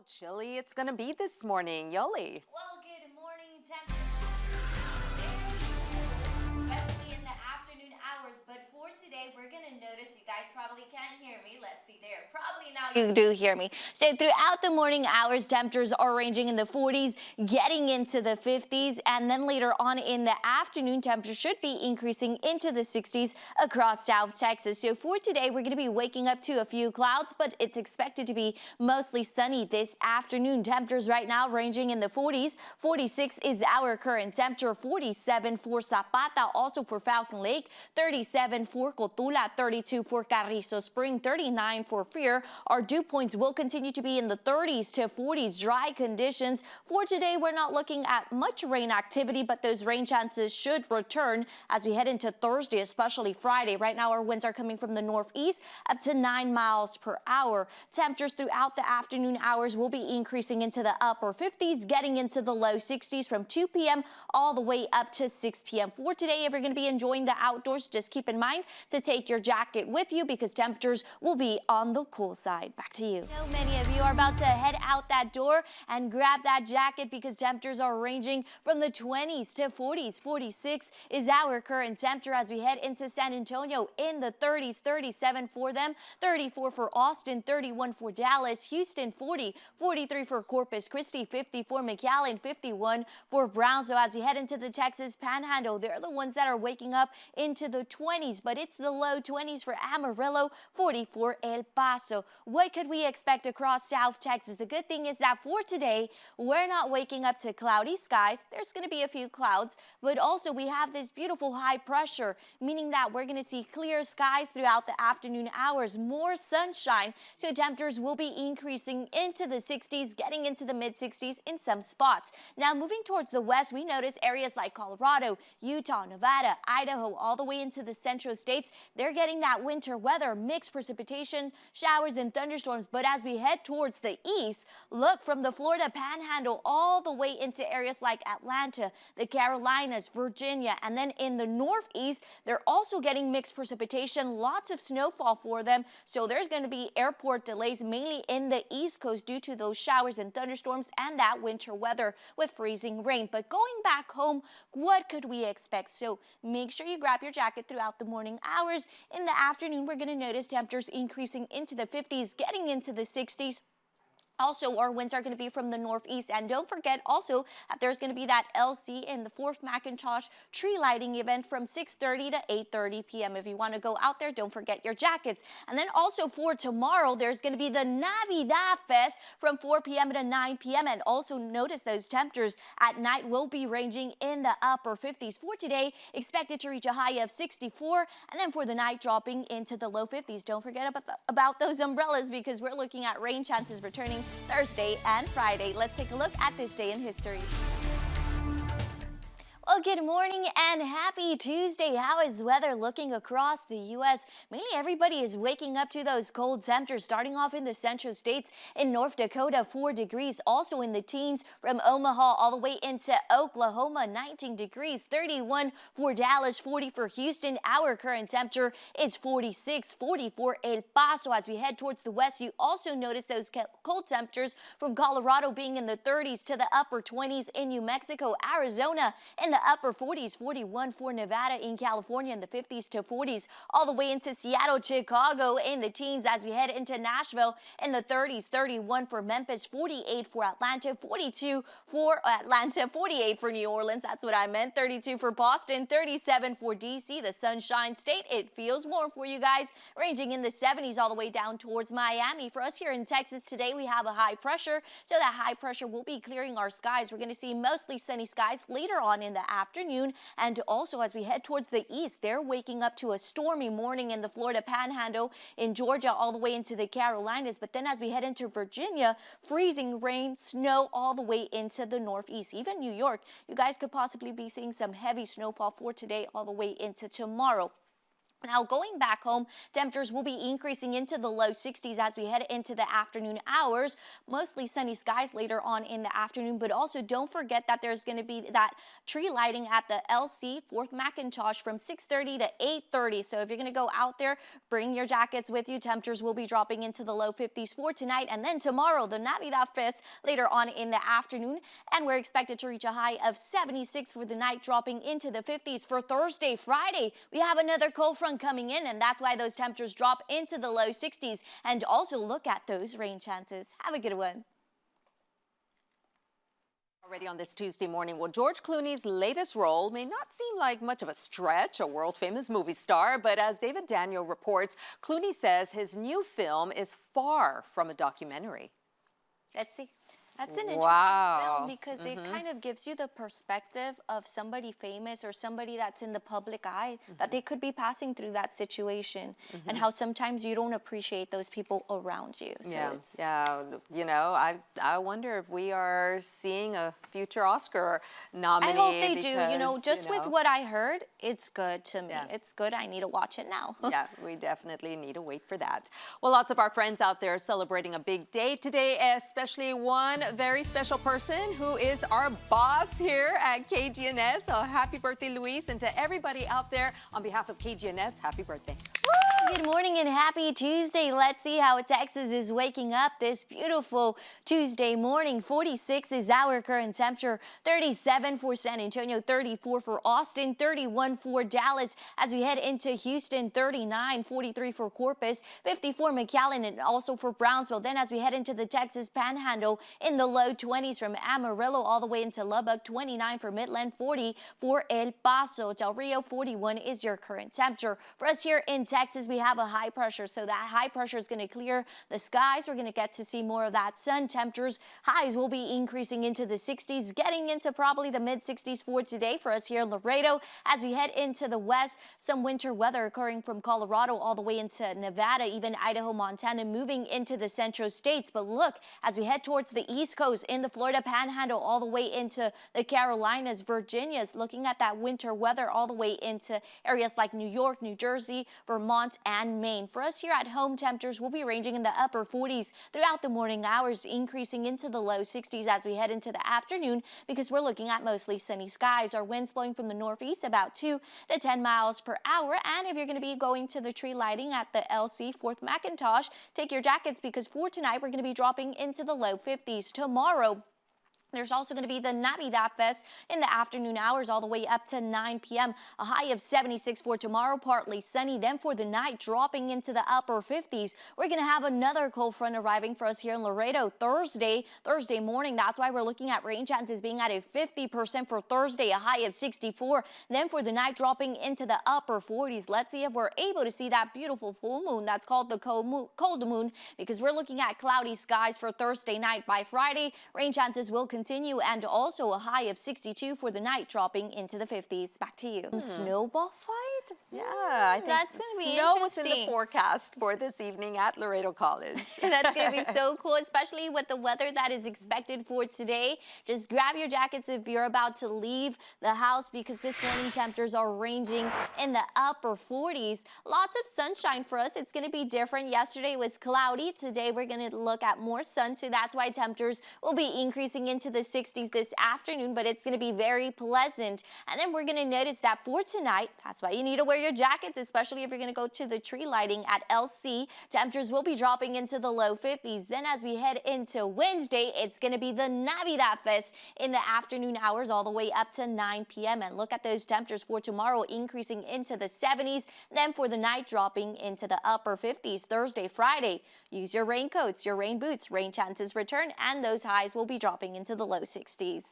chilly it's going to be this morning. Yoli. Well, good morning, especially in the afternoon hours. But for today, we're going to notice you guys probably can't hear me. Let's see there. Probably now you do hear me. So throughout the morning hours, temperatures are ranging in the 40s, getting into the 50s. And then later on in the afternoon, temperatures should be increasing into the 60s across South Texas. So for today, we're going to be waking up to a few clouds, but it's expected to be mostly sunny this afternoon. Temperatures right now ranging in the 40s. 46 is our current temperature, 47 for Zapata, also for Falcon Lake, 37 for Cotula, 32 for Carrizo Spring, 39 for Freer. Our dew points will continue to be in the 30s to 40s. Dry conditions. For today, we're not looking at much rain activity, but those rain chances should return as we head into Thursday, especially Friday. Right now, our winds are coming from the northeast up to 9 miles per hour. Temperatures throughout the afternoon hours will be increasing into the upper 50s, getting into the low 60s from 2 p.m. all the way up to 6 p.m. For today, if you're going to be enjoying the outdoors, just keep in mind to take your jacket with you because temperatures will be on the cool side. Back to you. So many of you are about to head out that door and grab that jacket because temperatures are ranging from the 20s to 40s. 46 is our current temperature as we head into San Antonio in the 30s, 37 for them, 34 for Austin, 31 for Dallas, Houston 40, 43 for Corpus Christi, 50 for McAllen, 51 for Brownsville. As we head into the Texas Panhandle, they're the ones that are waking up into the 20s, but it's the low 20s for Amarillo, 40 for El Paso. What could we expect across South Texas? The good thing is that for today, we're not waking up to cloudy skies. There's going to be a few clouds, but also we have this beautiful high pressure, meaning that we're going to see clear skies throughout the afternoon hours, more sunshine, so temperatures will be increasing into the 60s, getting into the mid 60s in some spots. Now moving towards the west, we notice areas like Colorado, Utah, Nevada, Idaho, all the way into the central states. They're getting that winter weather, mixed precipitation, showers and thunderstorms. But as we head towards the east, look from the Florida Panhandle all the way into areas like Atlanta, the Carolinas, Virginia, and then in the northeast, they're also getting mixed precipitation, lots of snowfall for them. So there's going to be airport delays mainly in the east coast due to those showers and thunderstorms and that winter weather with freezing rain. But going back home, what could we expect? So make sure you grab your jacket throughout the morning hours. In the afternoon, we're going to notice temperatures increasing into the 50s, getting into the 60s. Also, our winds are going to be from the northeast. And don't forget also that there's going to be that LC in the 4th McIntosh tree lighting event from 6:30 to 8:30 p.m. If you want to go out there, don't forget your jackets. And then also for tomorrow, there's going to be the Navidad Fest from 4 p.m. to 9 p.m. And also notice those temperatures at night will be ranging in the upper 50s. For today, expected to reach a high of 64. And then for the night, dropping into the low 50s. Don't forget about those umbrellas because we're looking at rain chances returning Thursday and Friday. Let's take a look at this day in history. Well, good morning and happy Tuesday. How is weather looking across the U.S.? Mainly everybody is waking up to those cold temperatures, starting off in the central states. In North Dakota, 4 degrees, also in the teens from Omaha all the way into Oklahoma, 19 degrees, 31 for Dallas, 40 for Houston. Our current temperature is 46, 40 for El Paso. As we head towards the west, you also notice those cold temperatures from Colorado being in the 30s to the upper 20s in New Mexico, Arizona, in the upper 40s, 41 for Nevada, in California in the 50s to 40s, all the way into Seattle, Chicago in the teens as we head into Nashville in the 30s, 31 for Memphis, 48 for Atlanta, 42 for Atlanta, 48 for New Orleans, that's what I meant, 32 for Boston, 37 for DC, the Sunshine State. It feels warm for you guys, ranging in the 70s all the way down towards Miami. For us here in Texas today, we have a high pressure, so that high pressure will be clearing our skies. We're going to see mostly sunny skies later on in the afternoon. And also as we head towards the east, they're waking up to a stormy morning in the Florida Panhandle, in Georgia, all the way into the Carolinas. But then as we head into Virginia, freezing rain, snow all the way into the northeast. Even New York, you guys could possibly be seeing some heavy snowfall for today all the way into tomorrow. Now, going back home, temperatures will be increasing into the low 60s as we head into the afternoon hours. Mostly sunny skies later on in the afternoon, but also don't forget that there's going to be that tree lighting at the LC 4th McIntosh from 6:30 to 8:30. So if you're going to go out there, bring your jackets with you. Temperatures will be dropping into the low 50s for tonight, and then tomorrow, the Navidad Fest later on in the afternoon, and we're expected to reach a high of 76 for the night, dropping into the 50s for Thursday. Friday, we have another cold front coming in, and that's why those temperatures drop into the low 60s. And also look at those rain chances. Have a good one. Already on this Tuesday morning, well, George Clooney's latest role may not seem like much of a stretch, a world-famous movie star, but as David Daniel reports, Clooney says his new film is far from a documentary. Let's see. That's an interesting film because it kind of gives you the perspective of somebody famous or somebody that's in the public eye, that they could be passing through that situation, and how sometimes you don't appreciate those people around you. So you know, I wonder if we are seeing a future Oscar nominee. I hope they do. You know, just with what I heard, it's good to me. Yeah. It's good. I need to watch it now. Yeah, we definitely need to wait for that. Well, lots of our friends out there celebrating a big day today, especially one very special person who is our boss here at KGNS. So happy birthday, Luis, and to everybody out there on behalf of KGNS, happy birthday. Good morning and happy Tuesday. Let's see how Texas is waking up this beautiful Tuesday morning. 46 is our current temperature, 37 for San Antonio, 34 for Austin, 31 for Dallas. As we head into Houston, 39, 43 for Corpus, 54 McAllen, and also for Brownsville. Then as we head into the Texas Panhandle, in the low 20s from Amarillo all the way into Lubbock, 29 for Midland, 40 for El Paso. Del Rio, 41 is your current temperature. For us here in Texas, we have a high pressure, so that high pressure is going to clear the skies. We're going to get to see more of that sun. Temperatures, highs will be increasing into the 60s, getting into probably the mid 60s for today for us here in Laredo. As we head into the west, some winter weather occurring from Colorado all the way into Nevada, even Idaho, Montana, moving into the central states. But look, as we head towards the east coast in the Florida Panhandle all the way into the Carolinas, Virginia's looking at that winter weather all the way into areas like New York, New Jersey, Vermont, and Maine. For us here at home, temperatures will be ranging in the upper 40s throughout the morning hours, increasing into the low 60s as we head into the afternoon because we're looking at mostly sunny skies. Our winds blowing from the northeast about 2 to 10 miles per hour. And if you're going to be going to the tree lighting at the LC 4th McIntosh, take your jackets because for tonight we're going to be dropping into the low 50s. Tomorrow, there's also going to be the Navidad Fest in the afternoon hours all the way up to 9 p.m. A high of 76 for tomorrow, partly sunny. Then for the night, dropping into the upper 50s. We're going to have another cold front arriving for us here in Laredo Thursday morning. That's why we're looking at rain chances being at a 50% for Thursday, a high of 64. Then for the night, dropping into the upper 40s. Let's see if we're able to see that beautiful full moon. That's called the cold moon because we're looking at cloudy skies for Thursday night. By Friday, rain chances will continue, and also a high of 62 for the night, dropping into the 50s. Back to you. Snowball fight? Yeah, I think that's going to be snow was interesting. in the forecast for this evening at Laredo College. That's going to be so cool, especially with the weather that is expected for today. Just grab your jackets if you're about to leave the house because this morning temperatures are ranging in the upper 40s. Lots of sunshine for us. It's going to be different. Yesterday was cloudy. Today we're going to look at more sun, so that's why temperatures will be increasing into the 60s this afternoon, but it's going to be very pleasant. And then we're going to notice that for tonight, that's why you need to wear your jackets, especially if you're going to go to the tree lighting at LC. Temperatures will be dropping into the low 50s. Then as we head into Wednesday, it's going to be the Navidad Fest in the afternoon hours all the way up to 9 p.m. And look at those temperatures for tomorrow, increasing into the 70s. Then for the night, dropping into the upper 50s. Thursday, Friday, use your raincoats, your rain boots. Rain chances return, and those highs will be dropping into the low 60s.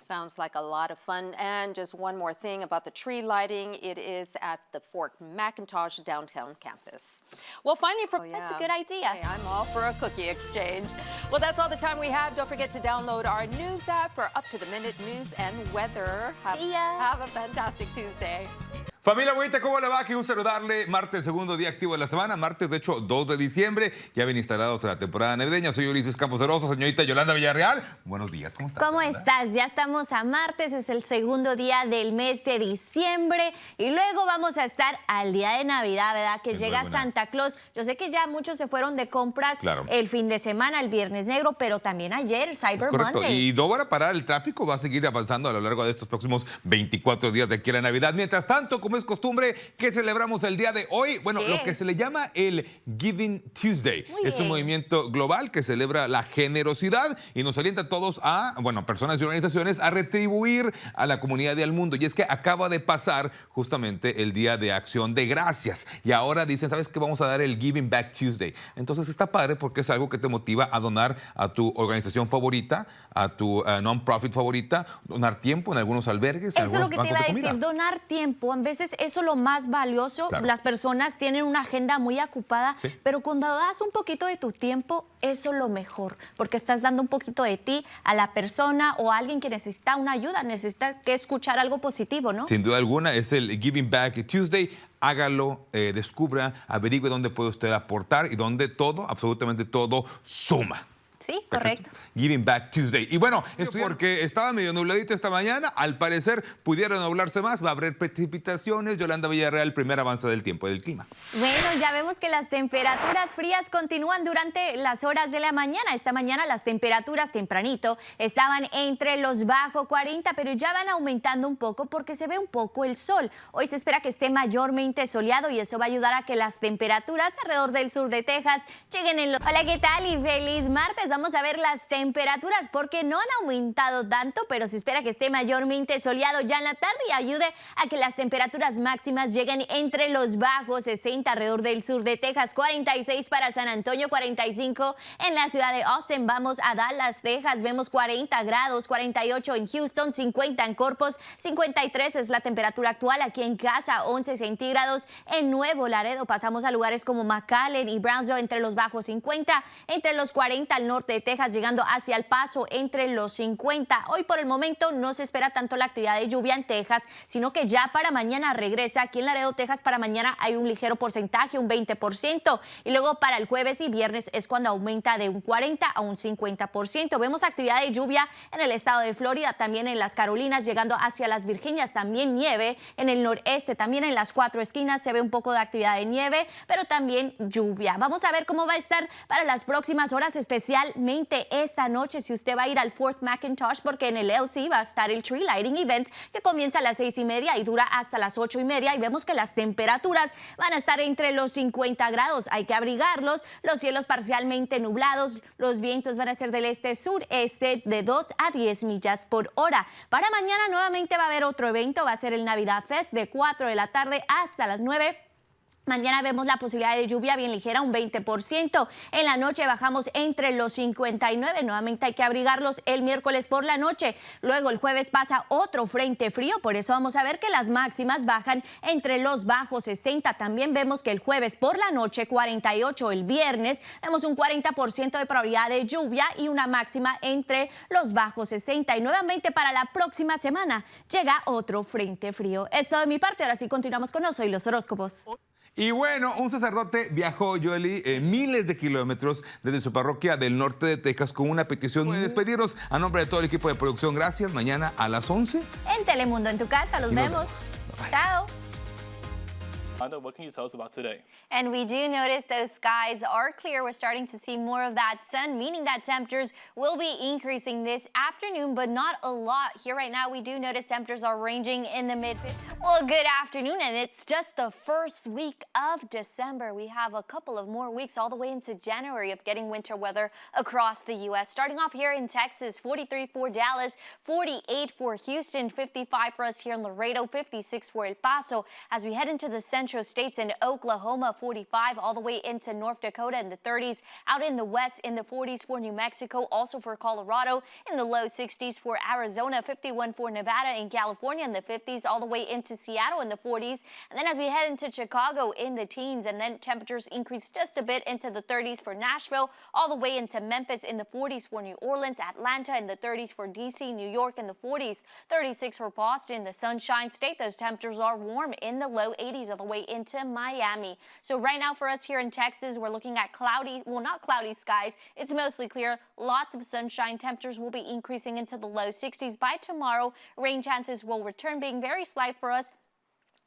Sounds like a lot of fun. And just one more thing about the tree lighting. It is at the 4th McIntosh downtown campus. Well, finally, That's a good idea. Hey, I'm all for a cookie exchange. Well, that's all the time we have. Don't forget to download our news app for up-to-the-minute news and weather. See ya. Have a fantastic Tuesday. Familia bonita, ¿cómo le va? Qué gusto saludarle. Martes, segundo día activo de la semana. Martes, de hecho, 2 de diciembre. Ya bien instalados en la temporada navideña. Soy Ulises Campos Heroso, señorita Yolanda Villarreal. Buenos días, ¿cómo estás? ¿Cómo Yolanda? estás? Ya estamos a martes, es el segundo día del mes de diciembre y luego vamos a estar al día de Navidad, ¿verdad? Que llega Santa Claus. Yo sé que ya muchos se fueron de compras el fin de semana, el Viernes Negro, pero también ayer, Cyber Monday. Y no van a parar, el tráfico va a seguir avanzando a lo largo de estos próximos 24 días de aquí a la Navidad. Mientras tanto, como es costumbre, ¿qué celebramos el día de hoy? Bueno, lo que se le llama el Giving Tuesday. Es un movimiento global que celebra la generosidad y nos alienta a todos a, bueno, personas y organizaciones a retribuir a la comunidad y al mundo. Y es que acaba de pasar justamente el Día de Acción de Gracias. Y ahora dicen, ¿sabes qué? Vamos a dar el Giving Back Tuesday. Entonces está padre porque es algo que te motiva a donar a tu organización favorita, a tu non-profit favorita, donar tiempo en algunos albergues. Eso es lo que te iba a decir, donar tiempo. A veces eso es lo más valioso. Las personas tienen una agenda muy ocupada, pero cuando das un poquito de tu tiempo, eso es lo mejor, porque estás dando un poquito de ti a la persona o a alguien que necesita una ayuda, necesita que escuchar algo positivo, ¿no? Sin duda alguna, es el Giving Back Tuesday. Hágalo, descubra, averigüe dónde puede usted aportar y dónde todo, absolutamente todo, suma. Sí, correcto. Giving Back Tuesday. Y bueno, es porque estaba medio nubladito esta mañana. Al parecer, pudieron nublarse más. Va a haber precipitaciones. Yolanda Villarreal, primer avance del tiempo y del clima. Bueno, ya vemos que las temperaturas frías continúan durante las horas de la mañana. Esta mañana las temperaturas tempranito estaban entre los bajo 40, pero ya van aumentando un poco porque se ve un poco el sol. Hoy se espera que esté mayormente soleado y eso va a ayudar a que las temperaturas alrededor del sur de Texas lleguen en los... Hola, ¿qué tal? Y feliz martes. Vamos a ver las temperaturas porque no han aumentado tanto, pero se espera que esté mayormente soleado ya en la tarde y ayude a que las temperaturas máximas lleguen entre los bajos 60 alrededor del sur de Texas, 46 para San Antonio, 45 en la ciudad de Austin. Vamos a Dallas, Texas, vemos 40 grados, 48 en Houston, 50 en Corpus, 53 es la temperatura actual aquí en casa, 11 centígrados en Nuevo Laredo. Pasamos a lugares como McAllen y Brownsville entre los bajos 50, entre los 40 al norte de Texas, llegando hacia El Paso entre los 50. Hoy por el momento no se espera tanto la actividad de lluvia en Texas, sino que ya para mañana regresa. Aquí en Laredo, Texas, para mañana hay un ligero porcentaje, un 20%. Y luego para el jueves y viernes es cuando aumenta de un 40 a un 50%. Vemos actividad de lluvia en el estado de Florida, también en las Carolinas, llegando hacia las Virginias. También nieve en el noreste, también en las cuatro esquinas se ve un poco de actividad de nieve, pero también lluvia. Vamos a ver cómo va a estar para las próximas horas, especialmente esta noche si usted va a ir al Fort McIntosh, porque en el LC va a estar el Tree Lighting Event que comienza a las 6:30 y dura hasta las 8:30 y vemos que las temperaturas van a estar entre los 50 grados. Hay que abrigarlos, los cielos parcialmente nublados, los vientos van a ser del este-sureste de 2 a 10 millas por hora. Para mañana nuevamente va a haber otro evento, va a ser el Navidad Fest de 4 de la tarde hasta las 9. Mañana vemos la posibilidad de lluvia bien ligera, un 20%. En la noche bajamos entre los 59. Nuevamente hay que abrigarlos el miércoles por la noche. Luego el jueves pasa otro frente frío. Por eso vamos a ver que las máximas bajan entre los bajos 60. También vemos que el jueves por la noche 48. El viernes vemos un 40% de probabilidad de lluvia y una máxima entre los bajos 60. Y nuevamente para la próxima semana llega otro frente frío. Es todo de mi parte. Ahora sí continuamos con Oso y los horóscopos. Y bueno, un sacerdote viajó, Joely, miles de kilómetros desde su parroquia del norte de Texas con una petición de despedirnos a nombre de todo el equipo de producción. Gracias. Mañana a las 11. En Telemundo en tu casa. Los vemos. Chao. What can you tell us about today? And we do notice those skies are clear. We're starting to see more of that sun, meaning that temperatures will be increasing this afternoon, but not a lot. Here right now, we do notice temperatures are ranging in the mid-50s. Well, good afternoon, and it's just the first week of December. We have a couple of more weeks all the way into January of getting winter weather across the U.S. Starting off here in Texas, 43 for Dallas, 48 for Houston, 55 for us here in Laredo, 56 for El Paso. As we head into the central central states and Oklahoma, 45 all the way into North Dakota in the 30s. Out in the west in the 40s for New Mexico, also for Colorado in the low 60s for Arizona, 51 for Nevada and California in the 50s, all the way into Seattle in the 40s. And then as we head into Chicago in the teens, and then temperatures increase just a bit into the 30s for Nashville, all the way into Memphis in the 40s for New Orleans, Atlanta in the 30s for DC, New York in the 40s, 36 for Boston, the Sunshine State. Those temperatures are warm in the low 80s all the way into Miami. So right now for us here in Texas, we're looking at cloudy, well, not cloudy skies. It's mostly clear. Lots of sunshine. Temperatures will be increasing into the low 60s by tomorrow. Rain chances will return, being very slight for us,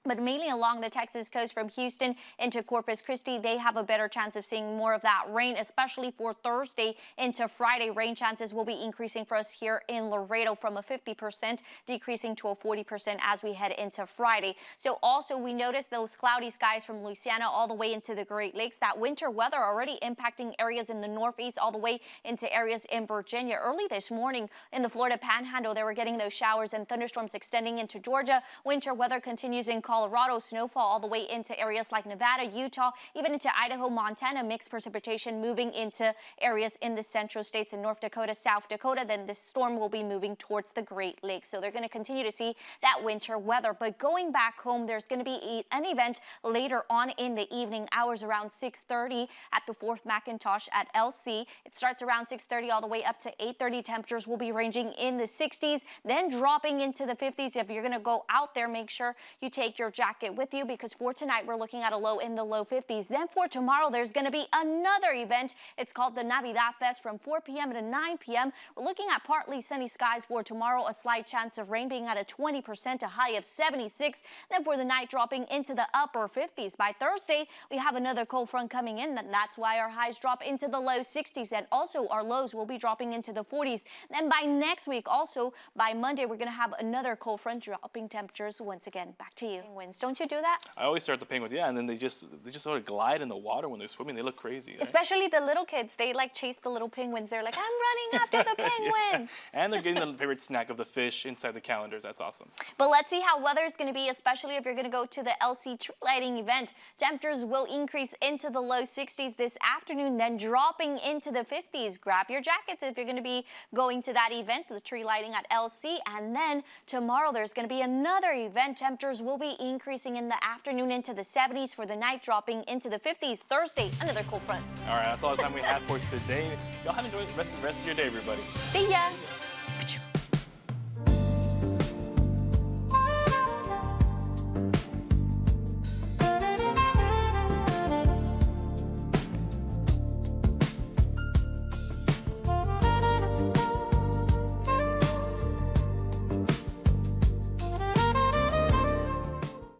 but mainly along the Texas coast from Houston into Corpus Christi. They have a better chance of seeing more of that rain, especially for Thursday into Friday. Rain chances will be increasing for us here in Laredo from a 50% decreasing to a 40% as we head into Friday. So also we notice those cloudy skies from Louisiana all the way into the Great Lakes. That winter weather already impacting areas in the northeast all the way into areas in Virginia. Early this morning in the Florida Panhandle, they were getting those showers and thunderstorms extending into Georgia. Winter weather continues in Colorado, snowfall all the way into areas like Nevada, Utah, even into Idaho, Montana, mixed precipitation moving into areas in the central states in North Dakota, South Dakota. Then this storm will be moving towards the Great Lakes. So they're going to continue to see that winter weather. But going back home, there's going to be an event later on in the evening hours around 6:30 at the 4th McIntosh at LC. It starts around 6:30 all the way up to 8:30. Temperatures will be ranging in the 60s, then dropping into the 50s. If you're going to go out there, make sure you take your jacket with you, because for tonight we're looking at a low in the low 50s. Then for tomorrow there's going to be another event. It's called the Navidad Fest from 4 p.m. to 9 p.m. We're looking at partly sunny skies for tomorrow, a slight chance of rain being at a 20%, a high of 76. Then for the night dropping into the upper 50s. By Thursday we have another cold front coming in, and that's why our highs drop into the low 60s, and also our lows will be dropping into the 40s. Then by next week, also by Monday, we're going to have another cold front dropping temperatures once again. Back to you. Penguins, don't you do that? I always start the penguins, yeah, and then they just sort of glide in the water when they're swimming. They look crazy. Right? Especially the little kids, they like chase the little penguins. They're like, I'm running after the penguin. Yeah. And they're getting the favorite snack of the fish inside the calendars. That's awesome. But let's see how weather is going to be, especially if you're going to go to the LC tree lighting event. Temperatures will increase into the low 60s this afternoon, then dropping into the 50s. Grab your jackets if you're going to be going to that event, the tree lighting at LC. And then tomorrow there's going to be another event. Temperatures will be increasing in the afternoon into the 70s, for the night dropping into the 50s. Thursday, another cold front. All right, that's all the time we have for today. Y'all have enjoyed the rest of your day, everybody. See ya.